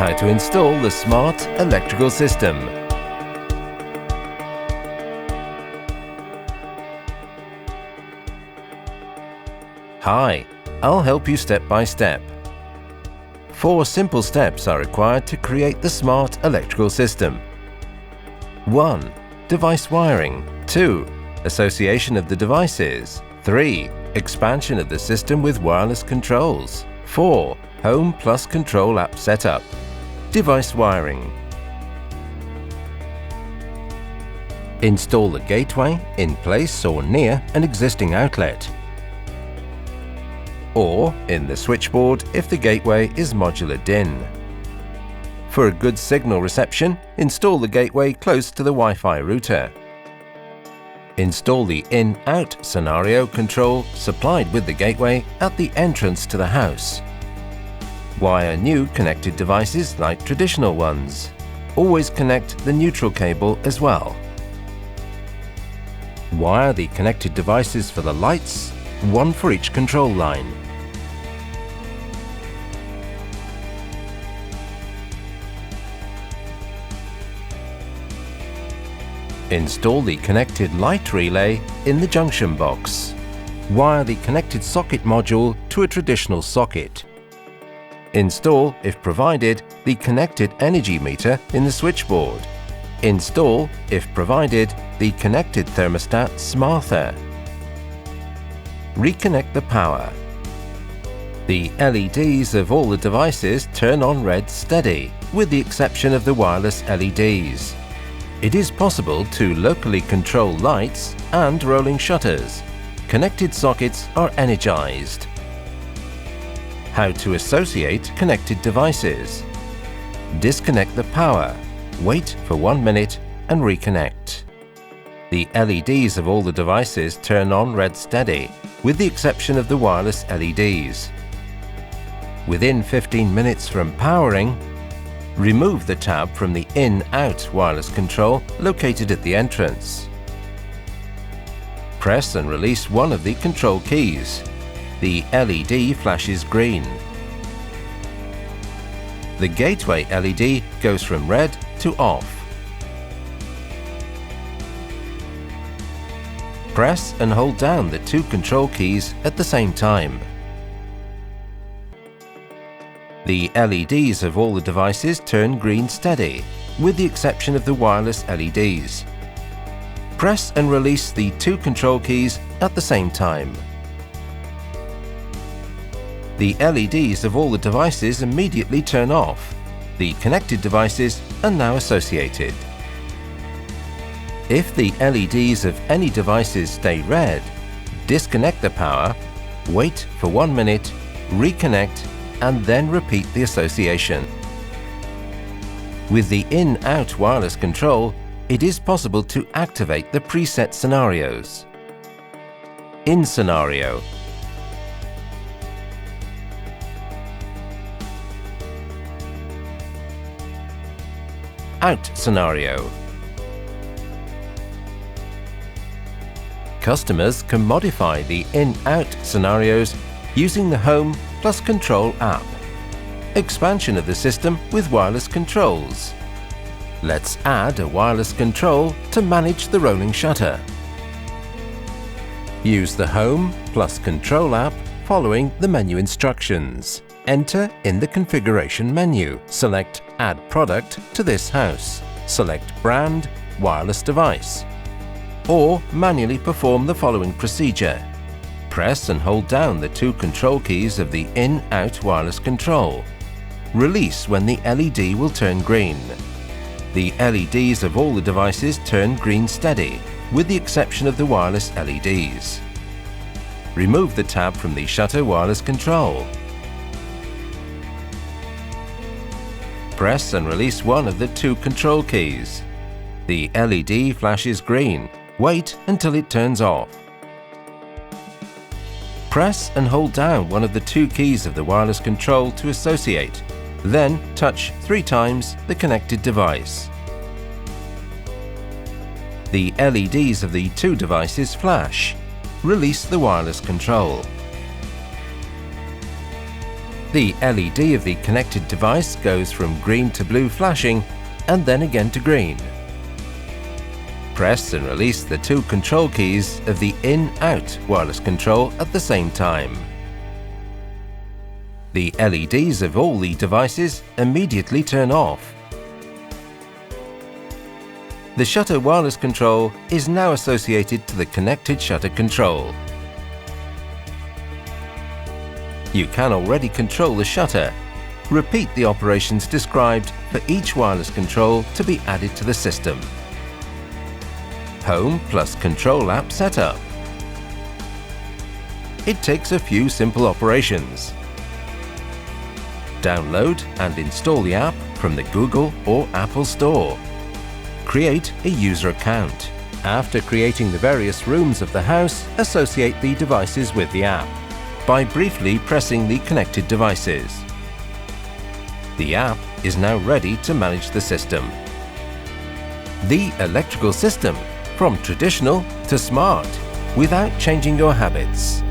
How to install the smart electrical system. Hi, I'll help you step by step. 4 simple steps are required to create the smart electrical system. 1. Device wiring. 2. Association of the devices. 3. Expansion of the system with wireless controls. 4. Home+control app setup. Device wiring. Install the gateway in place or near an existing outlet, or in the switchboard if the gateway is modular DIN. For a good signal reception, install the gateway close to the Wi-Fi router. Install the in-out scenario control supplied with the gateway at the entrance to the house. Wire new connected devices like traditional ones. Always connect the neutral cable as well. Wire the connected devices for the lights, one for each control line. Install the connected light relay in the junction box. Wire the connected socket module to a traditional socket. Install, if provided, the connected energy meter in the switchboard. Install, if provided, the connected thermostat smarter. Reconnect the power. The LEDs of all the devices turn on red steady, with the exception of the wireless LEDs. It is possible to locally control lights and rolling shutters. Connected sockets are energized. How to associate connected devices. Disconnect the power. Wait for 1 minute and reconnect. The LEDs of all the devices turn on red steady, with the exception of the wireless LEDs. Within 15 minutes from powering, remove the tab from the in-out wireless control located at the entrance. Press and release one of the control keys. The LED flashes green. The gateway LED goes from red to off. Press and hold down the 2 control keys at the same time. The LEDs of all the devices turn green steady, with the exception of the wireless LEDs. Press and release the 2 control keys at the same time. The LEDs of all the devices immediately turn off. The connected devices are now associated. If the LEDs of any devices stay red, disconnect the power, wait for 1 minute, reconnect, and then repeat the association. With the in-out wireless control, it is possible to activate the preset scenarios. In scenario. Out scenario. Customers can modify the in-out scenarios using the Home+control app. Expansion of the system with wireless controls. Let's add a wireless control to manage the rolling shutter. Use the Home+control app following the menu instructions. Enter in the configuration menu. Select Add Product to this house. Select Brand, Wireless Device. Or manually perform the following procedure. Press and hold down the 2 control keys of the in-out wireless control. Release when the LED will turn green. The LEDs of all the devices turn green steady, with the exception of the wireless LEDs. Remove the tab from the shutter wireless control. Press and release one of the 2 control keys. The LED flashes green. Wait until it turns off. Press and hold down one of the 2 keys of the wireless control to associate. Then touch 3 times the connected device. The LEDs of the 2 devices flash. Release the wireless control. The LED of the connected device goes from green to blue flashing and then again to green. Press and release the two control keys of the in-out wireless control at the same time. The LEDs of all the devices immediately turn off. The shutter wireless control is now associated to the connected shutter control. You can already control the shutter. Repeat the operations described for each wireless control to be added to the system. Home+control app setup. It takes a few simple operations. Download and install the app from the Google or Apple Store. Create a user account. After creating the various rooms of the house, associate the devices with the app by briefly pressing the connected devices. The app is now ready to manage the system. The electrical system, from traditional to smart, without changing your habits.